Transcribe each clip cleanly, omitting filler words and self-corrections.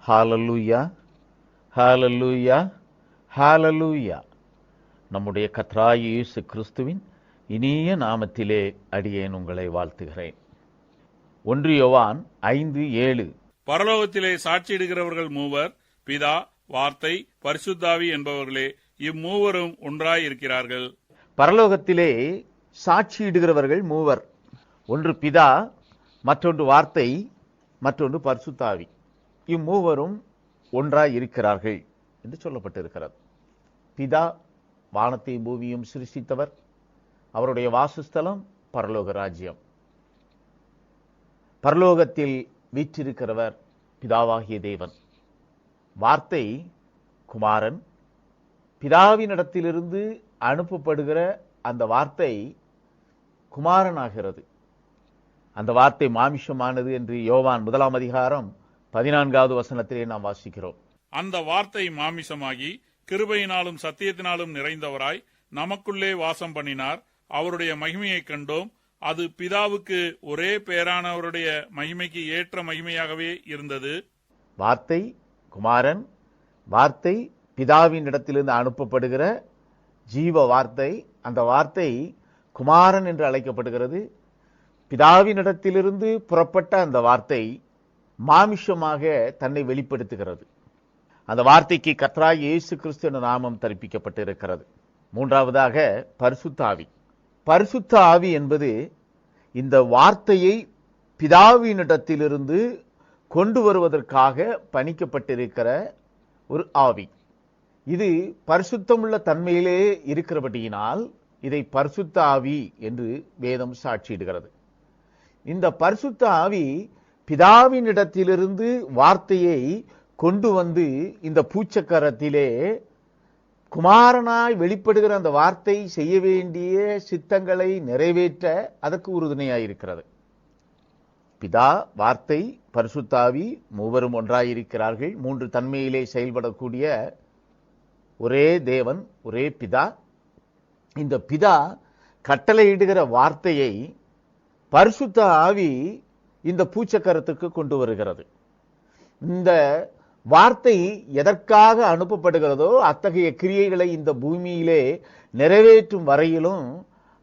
ஹalleluya, ஹalleluya, ஹalleluya. நம்முடைய கர்த்தராகிய இயேசு கிறிஸ்துவின் இனிய நாமத்திலே அடியேன் உங்களை வாழ்த்துகிறேன். 1 யோவான் 5:7. பரலோகத்திலே சாட்சியிடுகிறவர்கள் மூவர், பிதா, வார்த்தை, பரிசுத்தாவி என்பவர்களே. இம்மூவரும் ஒன்றாய் இருக்கிறார்கள். பரலோகத்திலே சாட்சியிடுகிறவர்கள் மூவர். ஒன்று பிதா, மற்றொன்று வார்த்தை, மற்றொன்று பரிசுத்தாவி. இம்மூவரும் ஒன்றாய் இருக்கிறார்கள் என்று சொல்லப்பட்டிருக்கிறது. பிதா வானத்தையும் பூமியும் சிருஷ்டித்தவர். அவருடைய வாசஸ்தலம் பரலோக ராஜ்யம். பரலோகத்தில் வீற்றிருக்கிறவர் பிதாவாகிய தேவன். வார்த்தை குமாரன். பிதாவினிடத்திலிருந்து அனுப்பப்படுகிற அந்த வார்த்தை குமாரனாகிறது. அந்த வார்த்தை மாமிஷமானது என்று யோவான் 1:14 நாம் வாசிக்கிறோம். அந்த வார்த்தை மாமிசமாகி கிருபையினாலும் சத்தியத்தினாலும் நிறைந்தவராய் நமக்குள்ளே வாசம் பண்ணினார். அவருடைய மகிமையை கண்டோம். அது பிதாவுக்கு ஒரே பேரானவருடைய மகிமைக்கு ஏற்ற மகிமையாகவே இருந்தது. வார்த்தை குமாரன். வார்த்தை பிதாவின் இடத்திலிருந்து அனுப்பப்படுகிற ஜீவ வார்த்தை. அந்த வார்த்தை குமாரன் என்று அழைக்கப்படுகிறது. பிதாவினிடத்திலிருந்து புறப்பட்ட அந்த வார்த்தை மாமிஷமாக தன்னை வெளிப்படுத்துகிறது. அந்த வார்த்தைக்கு கர்த்தராகிய இயேசு கிறிஸ்து என்ற நாமம் தரிப்பிக்கப்பட்டிருக்கிறது. மூன்றாவதாக பரிசுத்த ஆவி. பரிசுத்த ஆவி என்பது இந்த வார்த்தையை பிதாவினிடத்திலிருந்து கொண்டு வருவதற்காக பணிக்கப்பட்டிருக்கிற ஒரு ஆவி. இது பரிசுத்தமுள்ள தன்மையிலே இருக்கிறபடியினால் இதை பரிசுத்த ஆவி என்று வேதம் சாட்சியிடுகிறது. இந்த பரிசுத்த ஆவி பிதாவினிடத்திலிருந்து வார்த்தையை கொண்டு வந்து இந்த பூச்சக்கரத்திலே குமாரனாய் வெளிப்படுகிற அந்த வார்த்தை செய்ய வேண்டிய சித்தங்களை நிறைவேற்ற அதற்கு உறுதுணையாயிருக்கிறது. பிதா, வார்த்தை, பரிசுத்த ஆவி மூவரும் ஒன்றாயிருக்கிறார்கள். மூன்று தன்மையிலே செயல்படக்கூடிய ஒரே தேவன், ஒரே பிதா. இந்த பிதா கட்டளையிடுகிற வார்த்தையை பரிசுத்த ஆவி இந்த பூச்சக்கரத்துக்கு கொண்டு வருகிறது. இந்த வார்த்தை எதற்காக அனுப்பப்படுகிறதோ அத்தகைய கிரியைகளை இந்த பூமியிலே நிறைவேற்றும் வரையிலும்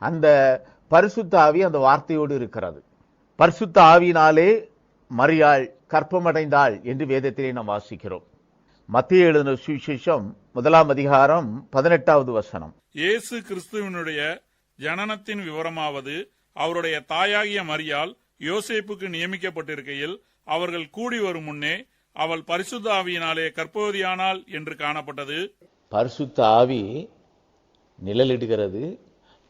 அந்த பரிசுத்த ஆவி அந்த வார்த்தையோடு இருக்கிறது. பரிசுத்த ஆவியினாலே மரியாள் கற்பமடைந்தாள் என்று வேதத்திலே நாம் வாசிக்கிறோம். மத்தேயு எழுதின சுவிசேஷம் 1:18. இயேசு கிறிஸ்துவினுடைய ஜனனத்தின் விவரமாவது, அவருடைய தாயாகிய மரியாள் யோசேப்புக்கு நியமிக்கப்பட்டிருக்கையில் அவர்கள் கூடி வரும் முன்னே அவள் பரிசுத்த ஆவியினாலே கர்ப்பவதியானாள் என்று காணப்பட்டது. பரிசுத்த ஆவி நிழலிடுகிறது.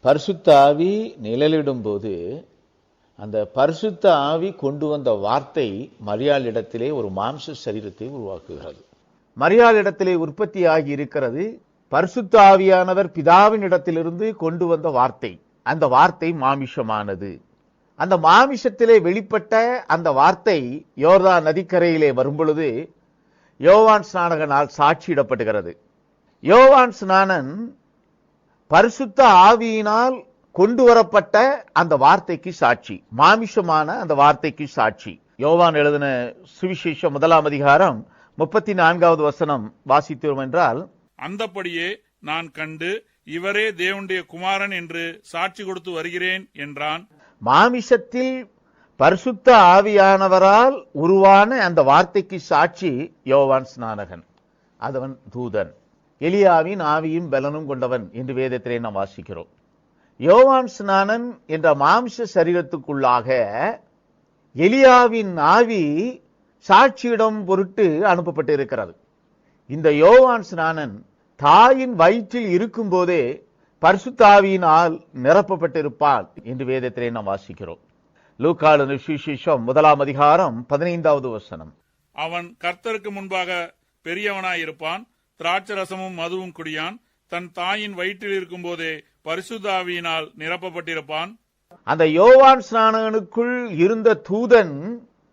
பரிசுத்த ஆவி நிழலிடும் போது அந்த பரிசுத்த ஆவி கொண்டு வந்த வார்த்தை மரியாளிடத்திலே ஒரு மாம்ச சரீரத்தை உருவாக்குகிறது. மரியாளிடத்திலே உற்பத்தியாகி இருக்கிறது பரிசுத்த ஆவியானவர் பிதாவின் இடத்திலிருந்து கொண்டு வந்த வார்த்தை. அந்த வார்த்தை மாமிஷமானது. அந்த மாமிஷத்திலே வெளிப்பட்ட அந்த வார்த்தை யோர்தான் நதிக்கரையிலே வரும்பொழுது யோவான் ஸ்நானகனால் சாட்சியிடப்படுகிறது. யோவான் ஸ்நானன் பரிசுத்த ஆவியினால் கொண்டு வரப்பட்ட அந்த வார்த்தைக்கு சாட்சி, மாமிஷமான அந்த வார்த்தைக்கு சாட்சி. யோவான் எழுதின சுவிசேஷம் 1:34 வாசித்தோம் என்றால், அந்தப்படியே நான் கண்டு இவரே தேவனுடைய குமாரன் என்று சாட்சி கொடுத்து வருகிறேன் என்றான். மாமிசத்தில் பரிசுத்த ஆவியானவரால் உருவான அந்த வார்த்தைக்கு சாட்சி யோவான் ஸ்நானகன். அதவன் தூதன், எலியாவின் ஆவியும் பலனும் கொண்டவன் என்று வேதத்திலே நாம் வாசிக்கிறோம். யோவான் ஸ்நானன் என்ற மாம்ச சரீரத்துக்குள்ளாக எலியாவின் ஆவி சாட்சியிடம் பொருட்டு அனுப்பப்பட்டிருக்கிறது. இந்த யோவான் ஸ்நானன் தாயின் வயிற்றில் இருக்கும் போதே பரிசுத்த ஆவியினால் நிரப்பப்பட்டிருப்பான் என்று வேதத்திலே நாம் வாசிக்கிறோம். லூக்கா எழுதின சுவிசேஷம் 1:15. அவன் கர்த்தருக்கு முன்பாக பெரியவனாயிருப்பான், திராட்சரசமும் மதுவும் குடியான், தன் தாயின் வயிற்றில் இருக்கும் போதே பரிசுத்த ஆவியினால் நிரப்பப்பட்டிருப்பான். அந்த யோவான் ஸ்நானனுக்குள் இருந்த தூதன்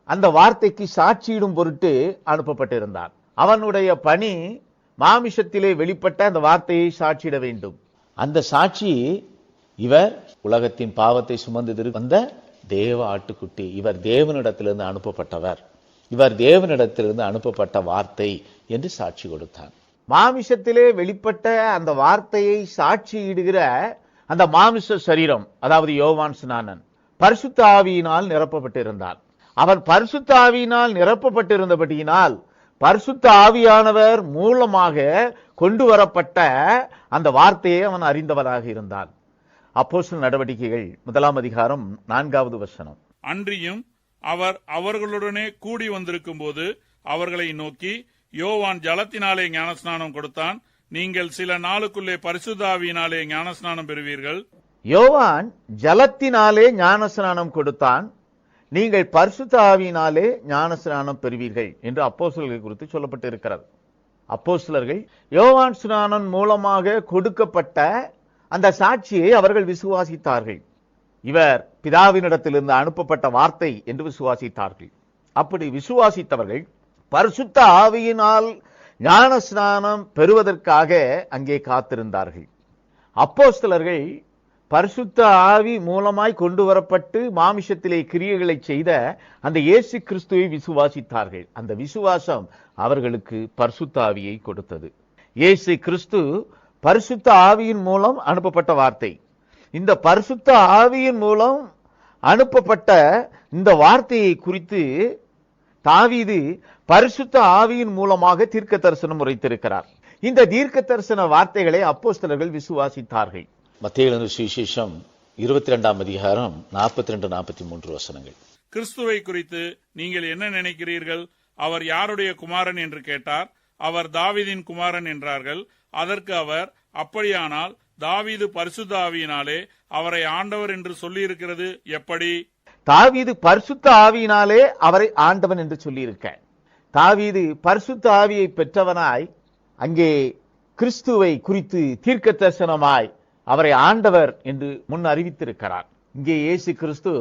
அந்த வார்த்தைக்கு சாட்சியிடும் பொருட்டு அனுப்பப்பட்டிருந்தான். அவனுடைய பணி மாமிசத்திலே வெளிப்பட்ட அந்த வார்த்தையை சாட்சியிட வேண்டும். அந்த சாட்சி, இவர் உலகத்தின் பாவத்தை சுமந்து வந்த தேவ ஆட்டுக்குட்டி, இவர் தேவனிடத்திலிருந்து அனுப்பப்பட்டவர் இவர் தேவனிடத்திலிருந்து அனுப்பப்பட்ட வார்த்தை என்று சாட்சி கொடுத்தான். மாமிசத்திலே வெளிப்பட்ட அந்த வார்த்தையை சாட்சியிடுகிற அந்த மாமிச சரீரம், அதாவது யோவான் ஸ்நானன், பரிசுத்த ஆவியினால் நிரப்பப்பட்டிருந்தான். அவன் பரிசுத்த ஆவியினால் நிரப்பப்பட்டிருந்தபடியினால் பரிசுத்த ஆவியானவர் மூலமாக கொண்டு வரப்பட்ட அந்த வார்த்தையை அவன் அறிந்தவனாக இருந்தான். அப்போஸ்தலர் நடவடிக்கைகள் 1 அதிகாரம் 4வது வசனம். அன்றியும் அவர் அவர்களுடனே கூடி வந்திருக்கும் போது அவர்களை நோக்கி, யோவான் ஜலத்தினாலே ஞானஸ்நானம் கொடுத்தான், நீங்கள் சில நாளுக்குள்ளே பரிசுத்த ஆவியினாலே ஞானஸ்நானம் பெறுவீர்கள். யோவான் ஜலத்தினாலே ஞானஸ்நானம் கொடுத்தான், நீங்கள் பரிசுத்த ஆவியினாலே ஞானஸ்நானம் பெறுவீர்கள் என்று அப்போஸ்தலர்கள் குறித்து சொல்லப்பட்டிருக்கிறது. அப்போஸ்தலர்கள் யோவான் ஸ்நானன் மூலமாக கொடுக்கப்பட்ட அந்த சாட்சியை அவர்கள் விசுவாசித்தார்கள். இவர் பிதாவினிடத்திலிருந்து அனுப்பப்பட்ட வார்த்தை என்று விசுவாசித்தார்கள். அப்படி விசுவாசித்தவர்கள் பரிசுத்த ஆவியினால் ஞானஸ்நானம் பெறுவதற்காக அங்கே காத்திருந்தார்கள். அப்போஸ்தலர்கள் பரிசுத்த ஆவி மூலமாய் கொண்டு வரப்பட்டு மாமிசத்திலே கிரியைகளை செய்த அந்த இயேசு கிறிஸ்துவை விசுவாசித்தார்கள். அந்த விசுவாசம் அவர்களுக்கு பரிசுத்த ஆவியை கொடுத்தது. இயேசு கிறிஸ்து பரிசுத்த ஆவியின் மூலம் அனுப்பப்பட்ட வார்த்தை. இந்த பரிசுத்த ஆவியின் மூலம் அனுப்பப்பட்ட இந்த வார்த்தையை குறித்து தாவீது பரிசுத்த ஆவியின் மூலமாக தீர்க்க தரிசனம் உரைத்திருக்கிறார். இந்த தீர்க்க தரிசன வார்த்தைகளை அப்போஸ்தலர்கள் விசுவாசித்தார்கள். மத்தேயு எழுதின சுவிசேஷம் 22 அதிகாரம் 42-43 வசனங்கள். கிறிஸ்துவை குறித்து நீங்கள் என்ன நினைக்கிறீர்கள்? அவர் யாருடைய குமாரன் என்று கேட்டார். அவர் தாவீதின் குமாரன் என்றார்கள். அதற்கு அவர், அப்படியானால் தாவீது பரிசுத்த ஆவியினாலே அவரை ஆண்டவர் என்று சொல்லியிருக்கிறது எப்படி? தாவீது பரிசுத்த ஆவியினாலே அவரை ஆண்டவன் என்று சொல்லியிருக்க, தாவீது பரிசுத்த ஆவியை பெற்றவனாய் அங்கே கிறிஸ்துவை குறித்து தீர்க்க தரிசனமாய் அவரை ஆண்டவர் என்று முன் அறிவித்திருக்கிறார். இங்கே இயேசு கிறிஸ்து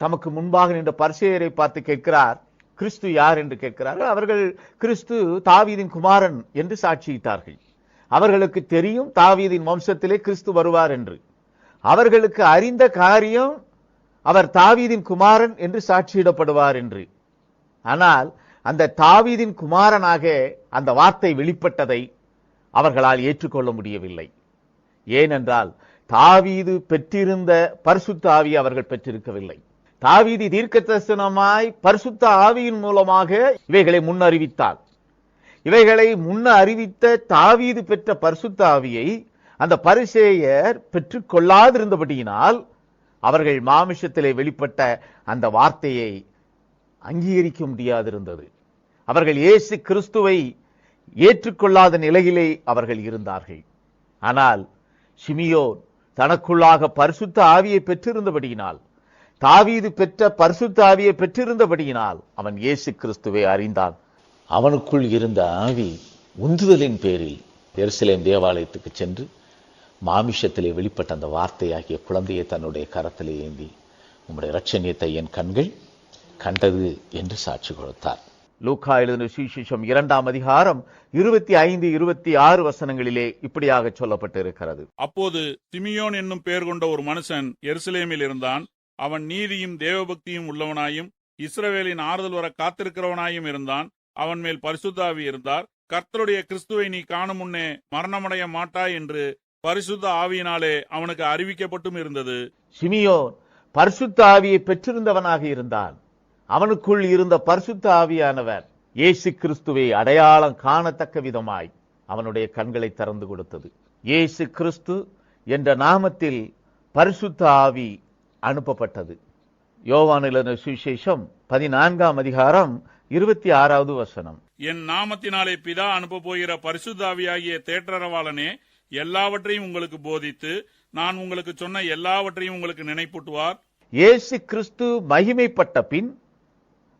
தமக்கு முன்பாக நின்ற பரிசேயரை பார்த்து கேட்கிறார், கிறிஸ்து யார் என்று கேட்கிறார்கள். அவர்கள் கிறிஸ்து தாவீதின் குமாரன் என்று சாட்சியிட்டார்கள். அவர்களுக்கு தெரியும் தாவீதின் வம்சத்திலே கிறிஸ்து வருவார் என்று. அவர்களுக்கு அறிந்த காரியம் அவர் தாவீதின் குமாரன் என்று சாட்சியிடப்படுவார் என்று. ஆனால் அந்த தாவீதின் குமாரனாக அந்த வார்த்தை வெளிப்பட்டதை அவர்களால் ஏற்றுக்கொள்ள முடியவில்லை. ஏனென்றால் தாவீது பெற்றிருந்த பரிசுத்த ஆவியை அவர்கள் பெற்றிருக்கவில்லை. தாவீது தீர்க்க தரிசனமாய் பரிசுத்த ஆவியின் மூலமாக இவைகளை முன்னறிவித்தார். இவைகளை முன்ன அறிவித்த தாவீது பெற்ற பரிசுத்த ஆவியை அந்த பரிசேயர் பெற்றுக் கொள்ளாதிருந்தபடியினால் அவர்கள் மாமிசத்திலே வெளிப்பட்ட அந்த வார்த்தையை அங்கீகரிக்க முடியாதிருந்தது. அவர்கள் இயேசு கிறிஸ்துவை ஏற்றுக்கொள்ளாத நிலையிலே அவர்கள் இருந்தார்கள். ஆனால் சிமியோன் தனக்குள்ளாக பரிசுத்த ஆவியை பெற்றிருந்தபடியினால், தாவீது பெற்ற பரிசுத்த ஆவியை பெற்றிருந்தபடியினால் அவன் இயேசு கிறிஸ்துவை அறிந்தான். அவனுக்குள் இருந்த ஆவி உந்துதலின் பேரில் எருசலேம் தேவாலயத்துக்கு சென்று மாமிஷத்திலே வெளிப்பட்ட அந்த வார்த்தையாகிய குழந்தையை தன்னுடைய கரத்திலே ஏந்தி, உம்முடைய இரட்சணியத்தை என் கண்கள் கண்டது என்று சாட்சி கொடுத்தார். லூக்கா எழுதின சுவிசேஷம் 2 அதிகாரம் 25-26 வசனங்களிலே இப்படியாக சொல்லப்பட்டிருக்கிறது. அப்போது சிமியோன் என்னும் பெயர் கொண்ட ஒரு மனுஷன் எருசலேமில் இருந்தான். அவன் நீதியும் தேவபக்தியும் உள்ளவனாயும் இஸ்ரவேலின் ஆறுதல் வர காத்திருக்கிறவனாயும் இருந்தான். அவன் மேல் பரிசுத்த ஆவி இருந்தார். கர்த்தருடைய கிறிஸ்துவை நீ காணும் முன்னே மரணமடைய மாட்டாய் என்று பரிசுத்த ஆவியினாலே அவனுக்கு அறிவிக்கப்பட்டும் இருந்தது. சிமியோன் பரிசுத்த ஆவியை பெற்றிருந்தவனாக இருந்தான். அவனுக்குள் இருந்த பரிசுத்த ஆவியானவர் இயேசு கிறிஸ்துவை அடையாளம் காணத்தக்க விதமாய் அவனுடைய கண்களை திறந்து கொடுத்தது. இயேசு கிறிஸ்து என்ற நாமத்தில் பரிசுத்த ஆவி அனுப்பப்பட்டது. யோவான் எழுதின சுவிசேஷம் 14 அதிகாரம் 26வது வசனம். என் நாமத்தினாலே பிதா அனுப்ப போகிற பரிசுத்த ஆவியாகிய தேற்றரவாளனே எல்லாவற்றையும் உங்களுக்கு போதித்து நான் உங்களுக்கு சொன்ன எல்லாவற்றையும் உங்களுக்கு நினைப்பூட்டுவார். இயேசு கிறிஸ்து மகிமைப்பட்ட பின்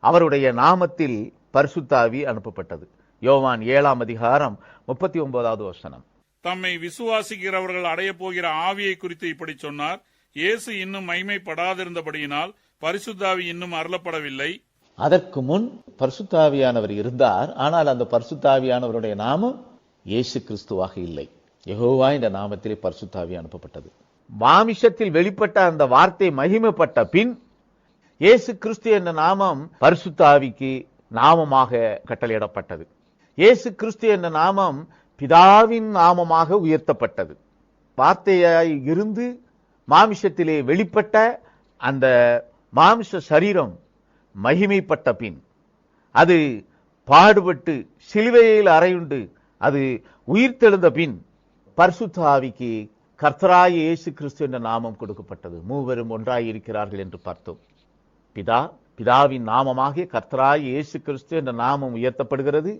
அவருடைய நாமத்தில் பரிசுத்த ஆவி அனுப்பப்பட்டது. யோவான் 7 அதிகாரம் 39வது வசனம். தம்மை விசுவாசிக்கிறவர்கள் அடைய போகிற ஆவியை குறித்து இப்படி சொன்னார். இயேசு இன்னும் மகிமைப்படாதிருந்தபடியினால் பரிசுத்த ஆவி இன்னும் அருளப்படவில்லை. அதற்கு முன் பரிசுத்த ஆவியானவர் இருந்தார். ஆனால் அந்த பரிசுத்த ஆவியானவருடைய நாமம் இயேசு கிறிஸ்துவாக இல்லை. யெகோவா என்ற நாமத்திலே பரிசுத்த ஆவி அனுப்பப்பட்டது. மாமிஷத்தில் வெளிப்பட்ட அந்த வார்த்தை மகிமைப்பட்ட பின் இயேசு கிறிஸ்து என்ற நாமம் பரிசுத்த ஆவிக்கு நாமமாக கட்டளையிடப்பட்டது. இயேசு கிறிஸ்து என்ற நாமம் பிதாவின் நாமமாக உயர்த்தப்பட்டது. வார்த்தையாய் இருந்து மாமிசத்திலே வெளிப்பட்ட அந்த மாமிச சரீரம் மகிமைப்பட்ட பின், அது பாடுபட்டு சிலுவையில் அறையுண்டு அது உயிர்த்தெழுந்த பின் பரிசுத்த ஆவிக்கு கர்த்தராகிய இயேசு கிறிஸ்து என்ற நாமம் கொடுக்கப்பட்டது. மூவரும் ஒன்றாய் இருக்கிறார்கள் என்று பார்த்தோம். பிதாவின் நாமமாகிய கர்த்தராகிய இயேசு கிறிஸ்து என்ற நாமம் உயர்த்தப்படுகிறது.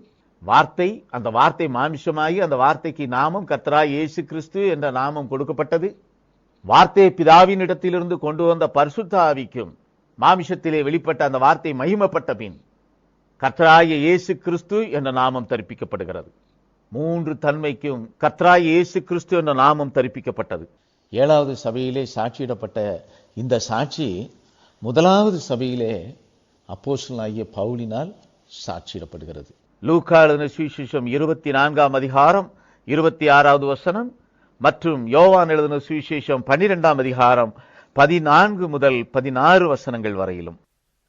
வார்த்தை, அந்த வார்த்தை மாமிசமாகி அந்த வார்த்தைக்கு நாமம் கர்த்தராகிய இயேசு கிறிஸ்து என்ற நாமம் கொடுக்கப்பட்டது. வார்த்தையை பிதாவின் இடத்திலிருந்து கொண்டு வந்த பரிசுத்த ஆவிக்கும் மாமிசத்திலே வெளிப்பட்ட அந்த வார்த்தை மகிமைப்பட்ட பின் கர்த்தராகிய இயேசு கிறிஸ்து என்ற நாமம் தரிப்பிக்கப்படுகிறது. மூன்று தன்மைக்கும் கர்த்தராகிய இயேசு கிறிஸ்து என்ற நாமம் தரிப்பிக்கப்பட்டது. 7வது சபையிலே சாட்சியிடப்பட்ட இந்த சாட்சி முதலாவது சபையிலே அப்போஸ்தலனாகிய பவுலினால் சாட்சியிடப்படுகிறது. லூக்கா எழுதின சுவிசேஷம் 24ஆம் அதிகாரம் 26வது வசனம் மற்றும் யோவான் எழுதின சுவிசேஷம் 12ஆம் அதிகாரம் 14 முதல் 16 வசனங்கள் வரையிலும்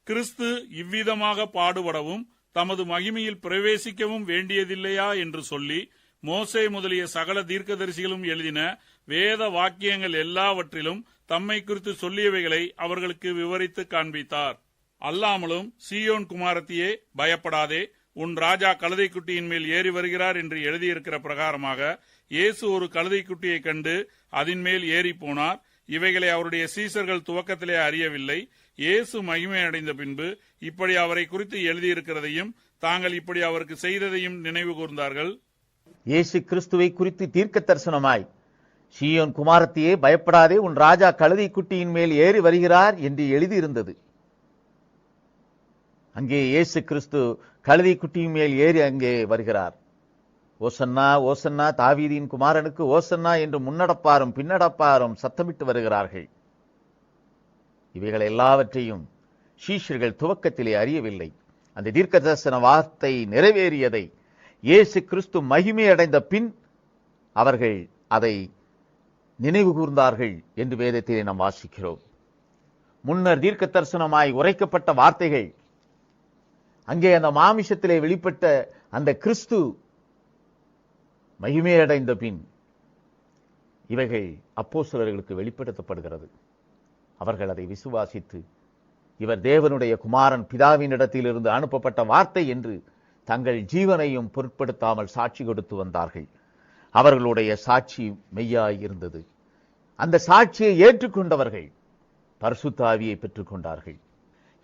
கிறிஸ்து இவ்விதமாக பாடுபடவும் தமது மகிமையில் பிரவேசிக்கவும் வேண்டியதில்லையா என்று சொல்லி மோசே முதலிய சகல தீர்க்கதரிசிகளும் எழுதின வேத வாக்கியங்கள் எல்லாவற்றிலும் தம்மை குறித்து சொல்லியவைகளை அவர்களுக்கு விவரித்து காண்பித்தார். அல்லாமலும் சீயோன் குமாரத்தியே பயப்படாதே, உன் ராஜா கழுதைக்குட்டியின் மேல் ஏறி வருகிறார் என்று எழுதியிருக்கிற பிரகாரமாக இயேசு ஒரு கழுதைக்குட்டியை கண்டு அதன் மேல் ஏறி போனார். இவைகளை அவருடைய சீசர்கள் துவக்கத்திலே அறியவில்லை. இயேசு மகிமை அடைந்த பின்பு இப்படி அவரை குறித்து எழுதியிருக்கிறதையும் தாங்கள் இப்படி அவருக்கு செய்ததையும் நினைவு கூர்ந்தார்கள். இயேசு கிறிஸ்துவை குறித்து தீர்க்க தரிசனமாய் சீயோன் குமாரத்தியே பயப்படாதே, உன் ராஜா கழுதை குட்டியின் மேல் ஏறி வருகிறார் என்று எழுதியிருந்தது. அங்கே இயேசு கிறிஸ்து கழுதை குட்டியின் மேல் ஏறி அங்கே வருகிறார். ஓசன்னா ஓசன்னா தாவீதின் குமாரனுக்கு ஓசன்னா என்று முன்னடப்பாரும் பின்னடப்பாரும் சத்தமிட்டு வருகிறார்கள். இவைகள் எல்லாவற்றையும் சீஷர்கள் துவக்கத்திலே அறியவில்லை. அந்த தீர்க்க தரிசன வார்த்தை நிறைவேறியதை இயேசு கிறிஸ்து மகிமை அடைந்த பின் அவர்கள் அதை நினைவு கூர்ந்தார்கள் என்று வேதத்திலே நாம் வாசிக்கிறோம். முன்னர் தீர்க்க தரிசனமாய் உரைக்கப்பட்ட வார்த்தைகள் அங்கே அந்த மாமிசத்திலே வெளிப்பட்ட அந்த கிறிஸ்து மகிமை அடைந்த பின் இவைகள் அப்போஸ்தலர்களுக்கு வெளிப்படுத்தப்படுகிறது. அவர்கள் அதை விசுவாசித்து இவர் தேவனுடைய குமாரன், பிதாவின் இடத்திலிருந்து அனுப்பப்பட்ட வார்த்தை என்று தங்கள் ஜீவனையும் பொருட்படுத்தாமல் சாட்சி கொடுத்து வந்தார்கள். அவர்களுடைய சாட்சி மெய்யாய் இருந்தது. அந்த சாட்சியை ஏற்றுக்கொண்டவர்கள் பரிசுத்த ஆவியை பெற்றுக் கொண்டார்கள்.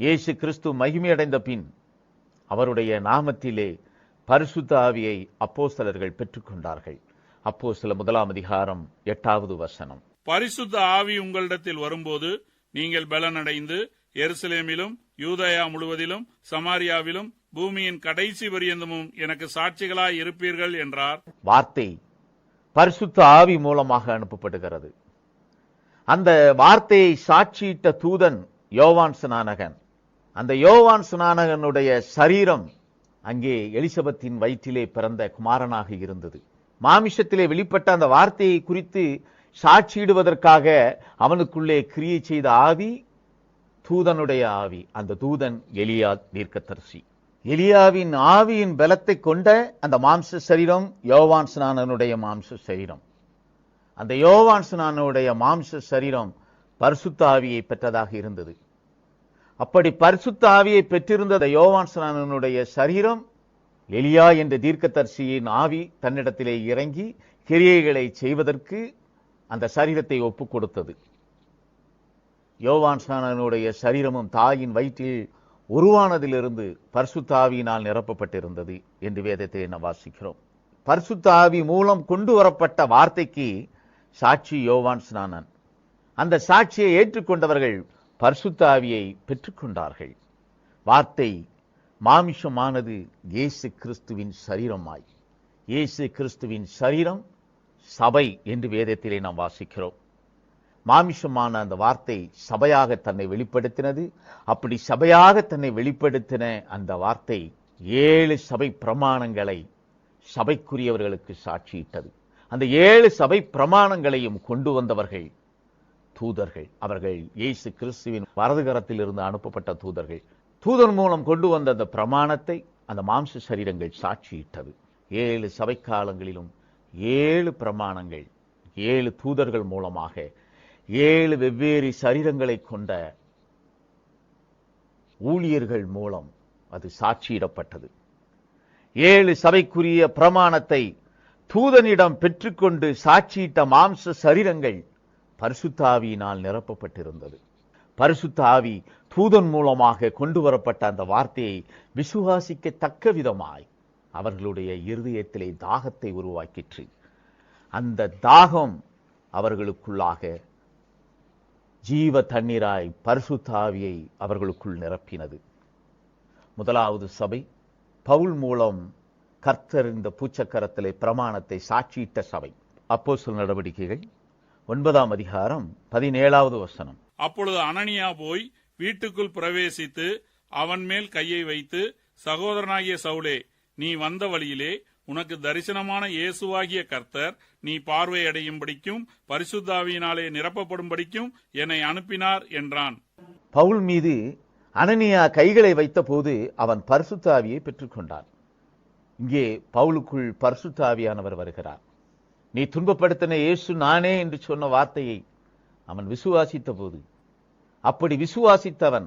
இயேசு கிறிஸ்து மகிமையடைந்த பின் அவருடைய நாமத்திலே பரிசுத்த ஆவியை அப்போஸ்தலர்கள் பெற்றுக் கொண்டார்கள். அப்போஸ்தலர் 1ஆம் அதிகாரம் 8வது வசனம். பரிசுத்த ஆவி உங்களிடத்தில் வரும்போது நீங்கள் பலனடைந்து எருசலேமிலும் யூதேயா முழுவதிலும் சமாரியாவிலும் பூமியின் கடைசி பரியந்தமும் எனக்கு சாட்சிகளாய் இருப்பீர்கள் என்றார். வார்த்தை பரிசுத்த ஆவி மூலமாக அனுப்பப்படுகிறது. அந்த வார்த்தையை சாட்சியிட்ட தூதன் யோவான் ஸ்நானகன். அந்த யோவான் ஸ்நானகனுடைய சரீரம் அங்கே எலிசபெத்தின் வயிற்றிலே பிறந்த குமாரனாக இருந்தது. மாமிசத்திலே வெளிப்பட்ட அந்த வார்த்தையை குறித்து சாட்சியிடுவதற்காக அவனுக்குள்ளே கிரியை செய்த ஆவி தூதனுடைய ஆவி. அந்த தூதன் எலியா தீர்க்கதரிசி. எலியாவின் ஆவியின் பலத்தை கொண்ட அந்த மாம்ச சரீரம் யோவான் ஸ்நானனுடைய மாம்ச சரீரம். அந்த யோவான் ஸ்நானனுடைய மாம்ச சரீரம் பரிசுத்த ஆவியை பெற்றதாக இருந்தது. அப்படி பரிசுத்த ஆவியை பெற்றிருந்த யோவான் ஸ்நானனுடைய சரீரம் எலியா என்ற தீர்க்கதரிசியின் ஆவி தன்னிடத்திலே இறங்கி கிரியைகளை செய்வதற்கு அந்த சரீரத்தை ஒப்புக் கொடுத்தது. யோவான் ஸ்நானனுடைய சரீரமும் தாயின் வயிற்றில் உருவானதிலிருந்து பரிசுத்த ஆவியினால் நிரப்பப்பட்டிருந்தது என்று வேதத்தை நாம் வாசிக்கிறோம். பரிசுத்த ஆவி மூலம் கொண்டு வரப்பட்ட வார்த்தைக்கு சாட்சி யோவான் ஸ்நானன். அந்த சாட்சியை ஏற்றுக்கொண்டவர்கள் பரிசுத்த ஆவியை பெற்றுக்கொண்டார்கள். வார்த்தை மாமிசமானது இயேசு கிறிஸ்துவின் சரீரமாய். இயேசு கிறிஸ்துவின் சரீரம் சபை என்று வேதத்திலே நாம் வாசிக்கிறோம். மாமிசமான அந்த வார்த்தை சபையாக தன்னை வெளிப்படுத்தினது. அப்படி சபையாக தன்னை வெளிப்படுத்தின அந்த வார்த்தை 7 சபை பிரமாணங்களை சபைக்குரியவர்களுக்கு சாட்சியிட்டது. அந்த 7 சபை பிரமாணங்களையும் கொண்டு வந்தவர்கள் தூதர்கள். அவர்கள் இயேசு கிறிஸ்துவின் வலதுகரத்தில் இருந்து அனுப்பப்பட்ட தூதர்கள். தூதன் மூலம் கொண்டு வந்த அந்த பிரமாணத்தை அந்த மாம்ச சரீரங்கள் சாட்சியிட்டது. 7 சபைக்காலங்களிலும் 7 பிரமாணங்கள், 7 தூதர்கள் மூலமாக 7 வெவ்வேறு சரீரங்களை கொண்ட ஊழியர்கள் மூலம் அது சாட்சியிடப்பட்டது. 7 சபைக்குரிய பிரமாணத்தை தூதனிடம் பெற்றுக்கொண்டு சாட்சியிட்ட மாம்ச சரீரங்கள் பரிசுத்த ஆவியினால் நிரப்பப்பட்டிருந்தது. பரிசுத்த ஆவி தூதன் மூலமாக கொண்டு வரப்பட்ட அந்த வார்த்தையை விசுவாசிக்கத்தக்க விதமாய் அவர்களுடைய இருதயத்திலே தாகத்தை உருவாக்கிற்று. அந்த தாகம் அவர்களுக்குள்ளாக ஜீவ தண்ணீராய் பரிசுத்த ஆவியை அவர்களுக்குள் நிரப்பினது. முதலாவது சபை பவுல் மூலம் கர்த்தர் இந்த பூச்சக்கரத்திலே பிரமாணத்தை சாட்சியிட்ட சபை. அப்போஸ்தலர் நடவடிக்கைகள் 9ஆம் அதிகாரம் 17வது வசனம். அப்பொழுது அனனியா போய் வீட்டுக்குள் பிரவேசித்து அவன் மேல் கையை வைத்து, சகோதரனாகிய சவுலே, நீ வந்த வழியிலே உனக்கு தரிசனமான இயேசுவாகிய கர்த்தர் நீ பார்வையடையும்படிக்கும் பரிசுத்த ஆவியினாலே நிரப்பப்படும்படிக்கும் என்னை அனுப்பினார் என்றான். பவுல் மீது அனனியா கைகளை வைத்த போது அவன் பரிசுத்த ஆவியை பெற்றுக்கொண்டான். இங்கே பவுலுக்குள் பரிசுத்த ஆவியானவர் வருகிறார். நீ துன்பப்படுத்தின இயேசு நானே என்று சொன்ன வார்த்தையை அவன் விசுவாசித்த போது, அப்படி விசுவாசித்தவன்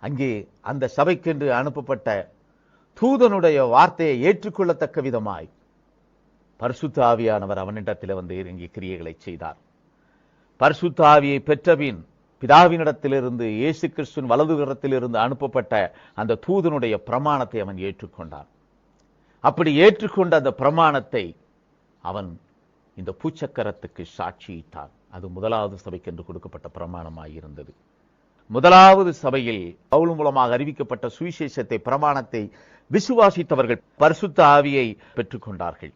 அங்கே அந்த சபைக்கென்று அனுப்பப்பட்ட தூதனுடைய வார்த்தையை ஏற்றுக்கொள்ளத்தக்க விதமாய் பரிசுத்த ஆவியானவர் அவனிடத்தில் வந்து இறங்கி கிரியைகளை செய்தார். பரிசுத்த ஆவியை பெற்றபின் பிதாவினிடத்திலிருந்து இயேசு கிறிஸ்துவின் வலதுகரத்திலிருந்து அனுப்பப்பட்ட அந்த தூதனுடைய பிரமாணத்தை அவன் ஏற்றுக்கொண்டான். அப்படி ஏற்றுக்கொண்ட அந்த பிரமாணத்தை அவன் இந்த பூச்சக்கரத்துக்கு சாட்சியிட்டான். அது முதலாவது சபைக்கு என்று கொடுக்கப்பட்ட பிரமாணமாயிருந்தது. முதலாவது சபையில் பவுல் மூலமாக அறிவிக்கப்பட்ட சுவிசேஷத்தை, பிரமாணத்தை விசுவாசித்தவர்கள் பரிசுத்த ஆவியை பெற்றுக்கொண்டார்கள்.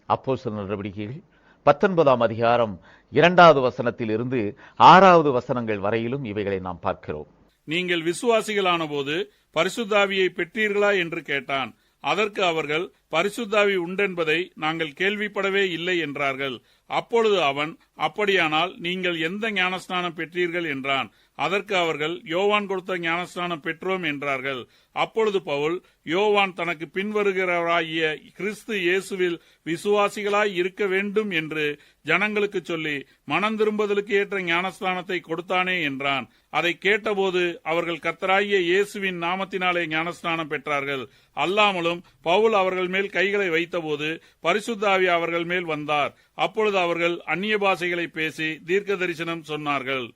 அப்போஸ்தலர் நடவடிக்கைகள் 19ஆம் அதிகாரம் 2வது வசனத்தில் இருந்து 6வது வசனங்கள் வரையிலும் இவைகளை நாம் பார்க்கிறோம். நீங்கள் விசுவாசிகளான போது பரிசுத்த ஆவியை பெற்றீர்களா என்று கேட்டான். அதற்கு அவர்கள், பரிசுத்த ஆவி உண்டென்பதை நாங்கள் கேள்விப்படவே இல்லை என்றார்கள். அப்பொழுது அவன், அப்படியானால் நீங்கள் எந்த ஞானஸ்நானம் பெற்றீர்கள் என்றான். அதற்கு அவர்கள், யோவான் கொடுத்த ஞானஸ்நானம் பெற்றோம் என்றார்கள். அப்பொழுது பவுல், யோவான் தனக்கு பின்வருகிறவராகிய கிறிஸ்து இயேசுவில் விசுவாசிகளாய் இருக்க வேண்டும் என்று ஜனங்களுக்கு சொல்லி மனம் திரும்புதலுக்கு ஏற்ற ஞானஸ்நானத்தை கொடுத்தானே என்றான். அதை கேட்டபோது அவர்கள் கர்த்தராகிய இயேசுவின் நாமத்தினாலே ஞானஸ்நானம் பெற்றார்கள். அல்லாமலும் பவுல் அவர்கள் மேல் கைகளை வைத்தபோது பரிசுத்த ஆவி அவர்கள் மேல் வந்தார். அப்பொழுது அவர்கள் அந்நிய பாஷைகளை பேசி தீர்க்க தரிசனம் சொன்னார்கள்.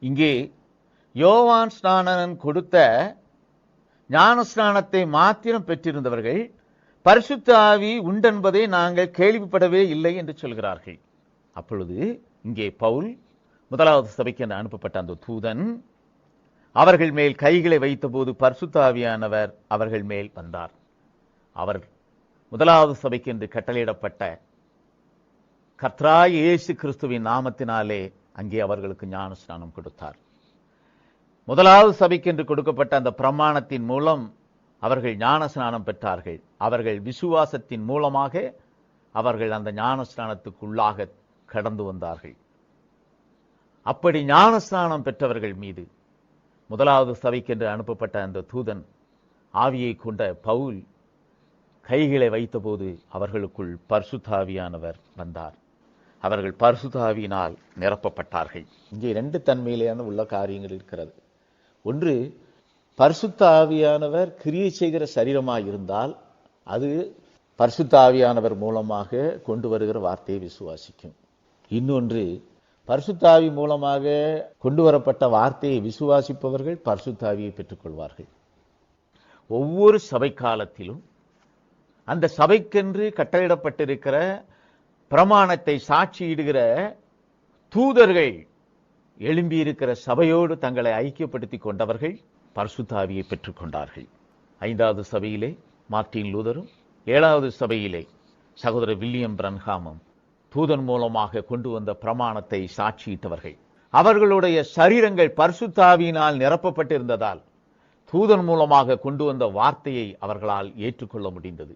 இங்கே யோவான் ஸ்நானன் கொடுத்த ஞானஸ்நானத்தை மாத்திரம் பெற்றிருந்தவர்கள் பரிசுத்த ஆவி உண்டென்பதை நாங்கள் கேள்விப்படவே இல்லை என்று சொல்கிறார்கள். அப்பொழுது இங்கே பவுல் முதலாவது சபைக்கு அனுப்பப்பட்ட அந்த தூதன் அவர்கள் மேல் கைகளை வைத்தபோது பரிசுத்த ஆவியானவர் அவர்கள் மேல் வந்தார். அவர் முதலாவது சபைக்கு என்று கட்டளையிடப்பட்ட கர்த்தராகிய இயேசு கிறிஸ்துவின் நாமத்தினாலே அங்கே அவர்களுக்கு ஞானஸ்நானம் கொடுத்தார். முதலாவது சபைக்கு என்று கொடுக்கப்பட்ட அந்த பிரமாணத்தின் மூலம் அவர்கள் ஞானஸ்நானம் பெற்றார்கள். அவர்கள் விசுவாசத்தின் மூலமாக அவர்கள் அந்த ஞானஸ்நானத்துக்குள்ளாக கடந்து வந்தார்கள். அப்படி ஞானஸ்நானம் பெற்றவர்கள் மீது முதலாவது சபைக்கென்று அனுப்பப்பட்ட அந்த தூதன் ஆவியை கொண்ட பவுல் கைகளை வைத்தபோது அவர்களுக்குள் பரிசுத்த ஆவியானவர் வந்தார். அவர்கள் பரிசுத்த ஆவியினால் நிரப்பப்பட்டார்கள். இங்கே 2 தன்மையிலான உள்ள காரியங்கள் இருக்கிறது. ஒன்று, பரிசுத்த ஆவியானவர் கிரியை செய்கிற சரீரமாக இருந்தால் அது பரிசுத்த ஆவியானவர் மூலமாக கொண்டு வருகிற வார்த்தையை விசுவாசிக்கும். இன்னொன்று, பரிசுத்த ஆவி மூலமாக கொண்டு வரப்பட்ட வார்த்தையை விசுவாசிப்பவர்கள் பரிசுத்த ஆவியை பெற்றுக்கொள்வார்கள். ஒவ்வொரு சபை காலத்திலும் அந்த சபைக்கென்று கட்டளையிடப்பட்டிருக்கிற பிரமாணத்தை சாட்சியிடுகிற தூதர்கள் எழும்பியிருக்கிற சபையோடு தங்களை ஐக்கியப்படுத்திக் கொண்டவர்கள் பரிசுத்த ஆவியை பெற்றுக்கொண்டார்கள். 5வது சபையிலே மார்ட்டின் லூதரும், 7வது சபையிலே சகோதரர் வில்லியம் பிரன்ஹாமும் தூதன் மூலமாக கொண்டு வந்த பிரமாணத்தை சாட்சியிட்டவர்கள். அவர்களுடைய சரீரங்கள் பரிசுத்த ஆவியினால் நிரப்பப்பட்டிருந்ததால் தூதன் மூலமாக கொண்டு வந்த வார்த்தையை அவர்களால் ஏற்றுக்கொள்ள முடிந்தது.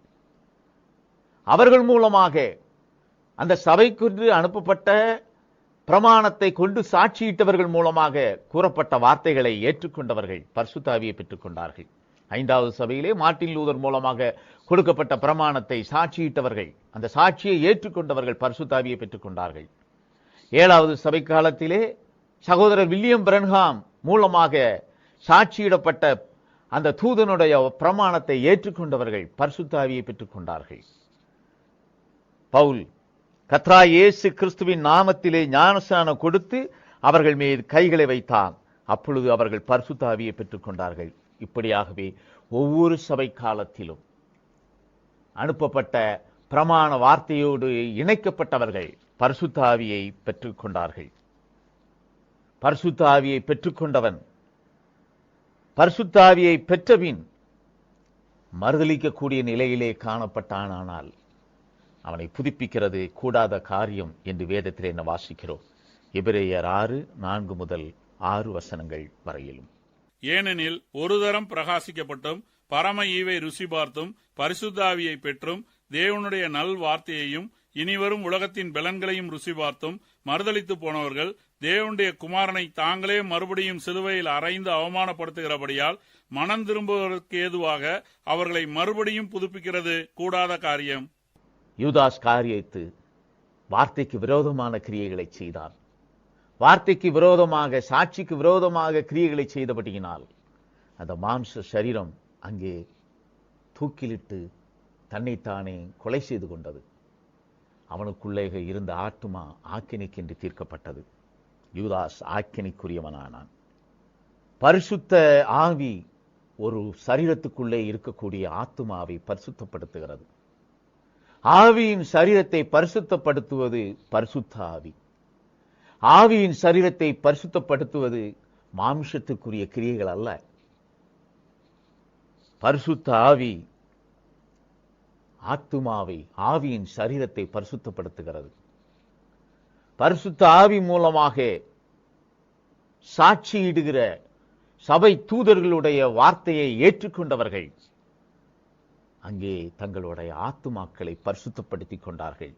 அவர்கள் மூலமாக அந்த சபைக்கு அனுப்பப்பட்ட பிரமாணத்தை கொண்டு சாட்சியிட்டவர்கள் மூலமாக கூறப்பட்ட வார்த்தைகளை ஏற்றுக்கொண்டவர்கள் பரிசுத்த ஆவியை பெற்றுக் கொண்டார்கள். 5வது சபையிலே மார்ட்டின் லூதர் மூலமாக கொடுக்கப்பட்ட பிரமாணத்தை சாட்சியிட்டவர்கள், அந்த சாட்சியை ஏற்றுக்கொண்டவர்கள் பரிசுத்த ஆவியை பெற்றுக் கொண்டார்கள். 7வது சபை காலத்திலே சகோதரர் வில்லியம் பிரன்ஹாம் மூலமாக சாட்சியிடப்பட்ட அந்த தூதனுடைய பிரமாணத்தை ஏற்றுக்கொண்டவர்கள் பரிசுத்த ஆவியை பெற்றுக் கொண்டார்கள். பவுல் கர்த்தராகிய இயேசு கிறிஸ்துவின் நாமத்திலே ஞானஸ்நானம் கொடுத்து அவர்கள் மீது கைகளை வைத்தான். அப்பொழுது அவர்கள் பரிசுத்த ஆவியை பெற்றுக் கொண்டார்கள். இப்படியாகவே ஒவ்வொரு சபை காலத்திலும் அனுப்பப்பட்ட பிரமாண வார்த்தையோடு இணைக்கப்பட்டவர்கள் பரிசுத்த ஆவியை பெற்றுக் கொண்டார்கள். பரிசுத்த ஆவியை பெற்றுக்கொண்டவன் பரிசுத்த ஆவியை பெற்றபின் மறுதலிக்கக்கூடிய நிலையிலே காணப்பட்டானால் அவனை புதுப்பிக்கிறது கூடாத காரியம் என்று வேதத்திலே என்ன வாசிக்கிறோம். எபிரேயர் 6:4 முதல் 6 வசனங்கள் வரையிலும். ஏனெனில் ஒரு தரம் பிரகாசிக்கப்பட்டும் பரம ஈவை ருசி பார்த்தும் பரிசுத்த ஆவியை பெற்றும் தேவனுடைய நல் வார்த்தையையும் இனிவரும் உலகத்தின் பலன்களையும் ருசி பார்த்தும் மறுதலித்து போனவர்கள் தேவனுடைய குமாரனை தாங்களே மறுபடியும் சிலுவையில் அறைந்து அவமானப்படுத்துகிறபடியால் மனம் திரும்புவதற்கு ஏதுவாக அவர்களை மறுபடியும் புதுப்பிக்கிறது கூடாத காரியம். யூதாஸ் காரியத்து வார்த்தைக்கு விரோதமான கிரியைகளை செய்தான். வார்த்தைக்கு விரோதமாக, சாட்சிக்கு விரோதமாக கிரியைகளை செய்தபடியினால் அந்த மாம்ச சரீரம் அங்கே தூக்கிலிட்டு தன்னைத்தானே கொலை செய்து கொண்டது. அவனுக்குள்ளே இருந்த ஆத்துமா ஆக்கினைக்கென்று தீர்க்கப்பட்டது. யூதாஸ் ஆக்கினைக்குரியவனானான். பரிசுத்த ஆவி ஒரு சரீரத்துக்குள்ளே இருக்கக்கூடிய ஆத்துமாவை பரிசுத்தப்படுத்துகிறது. ஆவியின் சரீரத்தை பரிசுத்தப்படுத்துவது பரிசுத்த ஆவி. ஆவியின் சரீரத்தை பரிசுத்தப்படுத்துவது மாம்சத்துக்குரிய கிரியைகள் அல்ல. பரிசுத்த ஆவி ஆத்துமாவை, ஆவியின் சரீரத்தை பரிசுத்தப்படுத்துகிறது. பரிசுத்த ஆவி மூலமாக சாட்சியிடுகிற சபை தூதர்களுடைய வார்த்தையை ஏற்றுக்கொண்டவர்கள் அங்கே தங்களுடைய ஆத்துமாக்களை பரிசுத்தப்படுத்திக் கொண்டார்கள்.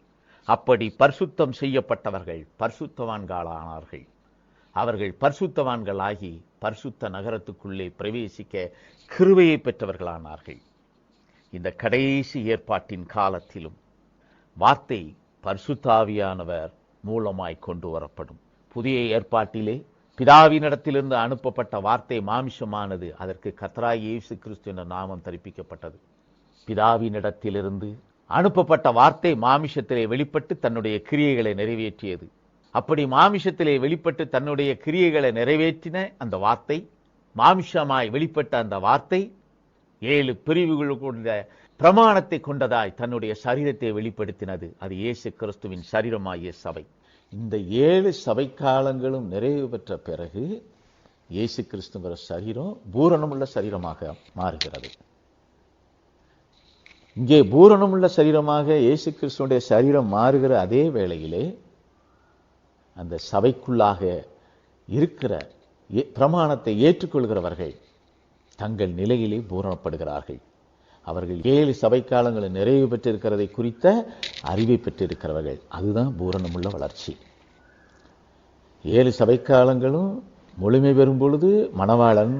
அப்படி பரிசுத்தம் செய்யப்பட்டவர்கள் பரிசுத்தவான்களானார்கள். அவர்கள் பரிசுத்தவான்களாகி பரிசுத்த நகரத்துக்குள்ளே பிரவேசிக்க கிருபையை பெற்றவர்களானார்கள். இந்த கடைசி ஏற்பாட்டின் காலத்திலும் வார்த்தை பரிசுத்த ஆவியானவர் மூலமாய் கொண்டு வரப்படும். புதிய ஏற்பாட்டிலே பிதாவினிடத்திலிருந்து அனுப்பப்பட்ட வார்த்தை மாமிசமானது. அதற்கு கர்த்தராகிய இயேசு கிறிஸ்து என்ற நாமம் தரிப்பிக்கப்பட்டது. பிதாவினிடத்திலிருந்து அனுப்பப்பட்ட வார்த்தை மாமிசத்திலே வெளிப்பட்டு தன்னுடைய கிரியைகளை நிறைவேற்றியது. அப்படி மாமிசத்திலே வெளிப்பட்டு தன்னுடைய கிரியைகளை நிறைவேற்றின அந்த வார்த்தை, மாமிசமாய் வெளிப்பட்ட அந்த வார்த்தை 7 பிரிவுகள் கொண்ட பிரமாணத்தை கொண்டதாய் தன்னுடைய சரீரத்தை வெளிப்படுத்தினது. அது இயேசு கிறிஸ்துவின் சரீரமாகிய சபை. இந்த 7 சபை காலங்களும் நிறைவு பெற்ற பிறகு இயேசு கிறிஸ்துவின் சரீரம் பூரணமுள்ள சரீரமாக மாறுகிறது. இங்கே பூரணமுள்ள சரீரமாக இயேசு கிறிஸ்துவினுடைய சரீரம் மாறுகிற அதே வேளையிலே அந்த சபைக்குள்ளாக இருக்கிற பிரமாணத்தை ஏற்றுக்கொள்கிறவர்கள் தங்கள் நிலையிலே பூரணப்படுகிறார்கள். அவர்கள் 7 சபை காலங்களில் நிறைவு பெற்றிருக்கிறதை குறித்த அறிவை பெற்றிருக்கிறவர்கள். அதுதான் பூரணமுள்ள வளர்ச்சி. 7 சபை காலங்களும் முழுமை பெறும் பொழுது மணவாளன்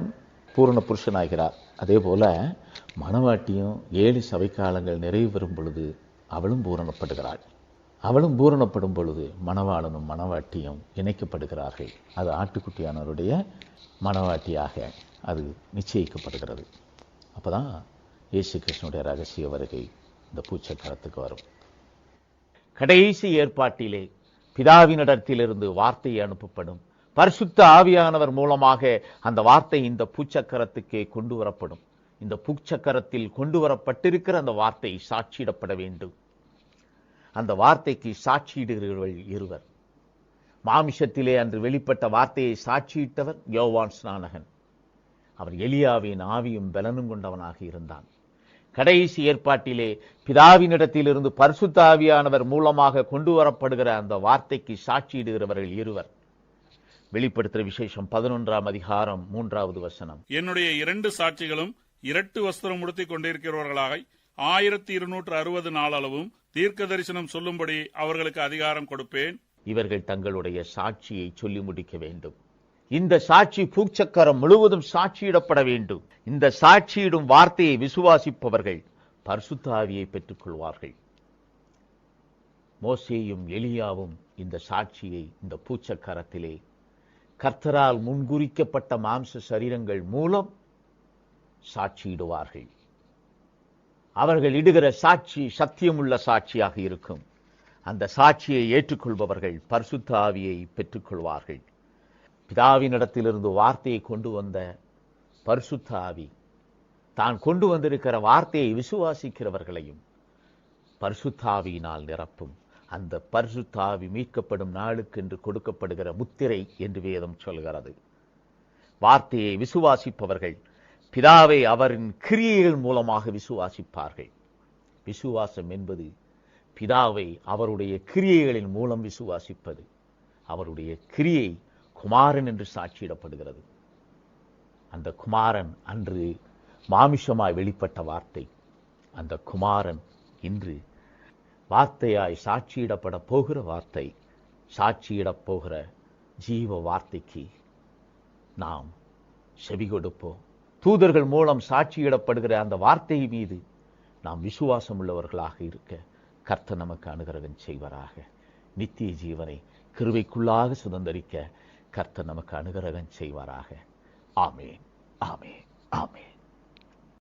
பூரண புருஷனாகிறார். அதே போல மணவாட்டியும் 7 சபை காலங்கள் நிறைவு பெறும் பொழுது அவளும் பூரணப்படுகிறாள். அவளும் பூரணப்படும் பொழுது மணவாளனும் மணவாட்டியும் இணைக்கப்படுகிறார்கள். அது ஆட்டுக்குட்டியானவருடைய மணவாட்டியாக அது நிச்சயிக்கப்படுகிறது. அப்பதான் இயேசு கிறிஸ்துவினுடைய ரகசிய வருகை இந்த பூச்சக்கரத்துக்கு வரும். கடைசி ஏற்பாட்டிலே பிதாவினிடத்திலிருந்து வார்த்தை அனுப்பப்படும். பரிசுத்த ஆவியானவர் மூலமாக அந்த வார்த்தை இந்த பூச்சக்கரத்துக்கே கொண்டு வரப்படும். இந்த பூச்சக்கரத்தில் கொண்டு வரப்பட்டிருக்கிற அந்த வார்த்தை சாட்சியிடப்பட வேண்டும். அந்த வார்த்தைக்கு சாட்சியிடுகிறவர்கள் இருவர். மாமிசத்திலே அன்று வெளிப்பட்ட வார்த்தையை சாட்சியிட்டவர் யோவான் ஸ்நானகன். அவர் எலியாவின் ஆவியும் பலனும் கொண்டவனாக இருந்தான். கடைசி ஏற்பாட்டிலே பிதாவினிடத்திலிருந்து பரிசுத்த ஆவியானவர் மூலமாக கொண்டு வரப்படுகிற அந்த வார்த்தைக்கு சாட்சியிடுகிறவர்கள் இருவர். வெளிப்படுத்துகிற விசேஷம் 11ஆம் அதிகாரம் 3வது வசனம். என்னுடைய 2 சாட்சிகளும் இரட்டு வஸ்திரம் உடுத்திக் கொண்டிருக்கிறவர்களாக 1260 நாளளவும் தீர்க்க தரிசனம் சொல்லும்படி அவர்களுக்கு அதிகாரம் கொடுப்பேன். இவர்கள் தங்களுடைய சாட்சியை சொல்லி முடிக்க வேண்டும். இந்த சாட்சி பூச்சக்கரம் முழுவதும் சாட்சியிடப்பட வேண்டும். இந்த சாட்சியிடும் வார்த்தையை விசுவாசிப்பவர்கள் பரிசுத்த ஆவியை பெற்றுக் கொள்வார்கள். மோசேயும் எலியாவும் இந்த சாட்சியை இந்த பூச்சக்கரத்திலே கர்த்தரால் முன்குறிக்கப்பட்ட மாம்ச சரீரங்கள் மூலம் சாட்சியிடுவார்கள். அவர்கள் இடுகிற சாட்சி சத்தியமுள்ள சாட்சியாக இருக்கும். அந்த சாட்சியை ஏற்றுக்கொள்பவர்கள் பரிசுத்த ஆவியை பெற்றுக் கொள்வார்கள். பிதாவினிடத்திலிருந்து வார்த்தையை கொண்டு வந்த பரிசுத்த ஆவி தான் கொண்டு வந்திருக்கிற வார்த்தையை விசுவாசிக்கிறவர்களையும் பரிசுத்த ஆவியினால் நிரப்பும். அந்த பரிசுத்த ஆவி மீட்கப்படும் நாளுக்கு என்று கொடுக்கப்படுகிற முத்திரை என்று வேதம் சொல்கிறது. வார்த்தையை விசுவாசிப்பவர்கள் பிதாவை அவரின் கிரியைகள் மூலமாக விசுவாசிப்பார்கள். விசுவாசம் என்பது பிதாவை அவருடைய கிரியைகளின் மூலம் விசுவாசிப்பது. அவருடைய கிரியை குமாரன் என்று சாட்சியிடப்படுகிறது. அந்த குமாரன் அன்று மாமிசமாய் வெளிப்பட்ட வார்த்தை. அந்த குமாரன் இன்று வார்த்தையாய் சாட்சியிடப்பட போகிற வார்த்தை. சாட்சியிடப் போகிற ஜீவ வார்த்தைக்கு நாம் செவி கொடுப்போம். தூதர்கள் மூலம் சாட்சியிடப்படுகிற அந்த வார்த்தை மீது நாம் விசுவாசம் உள்ளவர்களாக இருக்க கர்த்தர் நமக்கு அனுகிரகம் செய்வாராக. நித்திய ஜீவனை கிருபைக்குள்ளாக சுதந்தரிக்க கர்த்தர் நமக்கு அனுகிரகம் செய்வாராக. ஆமென், ஆமென், ஆமென்.